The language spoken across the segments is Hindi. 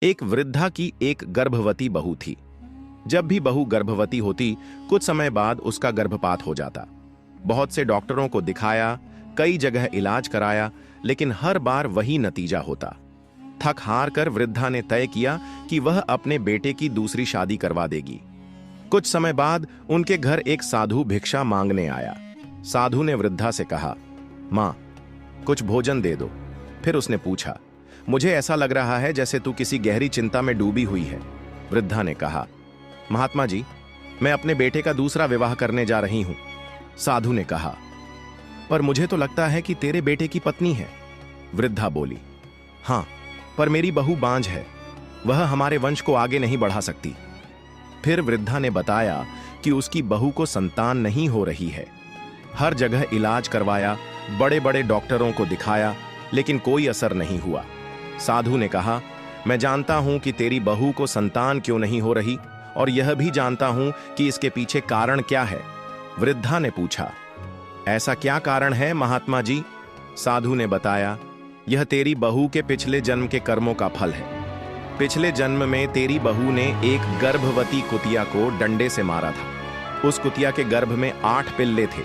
एक वृद्धा की एक गर्भवती बहू थी। जब भी बहू गर्भवती होती, कुछ समय बाद उसका गर्भपात हो जाता। बहुत से डॉक्टरों को दिखाया, कई जगह इलाज कराया, लेकिन हर बार वही नतीजा होता। थक हार कर वृद्धा ने तय किया कि वह अपने बेटे की दूसरी शादी करवा देगी। कुछ समय बाद उनके घर एक साधु भिक्षा मांगने आया। साधु ने वृद्धा से कहा, मां, कुछ भोजन दे दो। फिर उसने पूछा, मुझे ऐसा लग रहा है जैसे तू किसी गहरी चिंता में डूबी हुई है। वृद्धा ने कहा, महात्मा जी, मैं अपने बेटे का दूसरा विवाह करने जा रही हूं। साधु ने कहा, पर मुझे तो लगता है कि तेरे बेटे की पत्नी है। वृद्धा बोली, हां, पर मेरी बहू बांझ है, वह हमारे वंश को आगे नहीं बढ़ा सकती। फिर वृद्धा ने बताया कि उसकी बहू को संतान नहीं हो रही है। हर जगह इलाज करवाया, बड़े बड़े डॉक्टरों को दिखाया, लेकिन कोई असर नहीं हुआ। साधु ने कहा, मैं जानता हूं कि तेरी बहू को संतान क्यों नहीं हो रही, और यह भी जानता हूं कि इसके पीछे कारण क्या है। वृद्धा ने पूछा, ऐसा क्या कारण है महात्मा जी? साधु ने बताया, यह तेरी बहू के पिछले जन्म के कर्मों का फल है। पिछले जन्म में तेरी बहू ने एक गर्भवती कुतिया को डंडे से मारा था। उस कुतिया के गर्भ में 8 पिल्ले थे,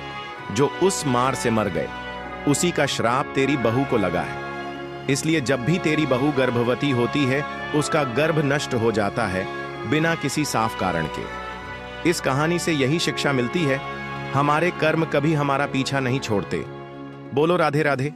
जो उस मार से मर गए। उसी का श्राप तेरी बहू को लगा है। इसलिए जब भी तेरी बहू गर्भवती होती है, उसका गर्भ नष्ट हो जाता है, बिना किसी साफ कारण के। इस कहानी से यही शिक्षा मिलती है, हमारे कर्म कभी हमारा पीछा नहीं छोड़ते। बोलो राधे राधे।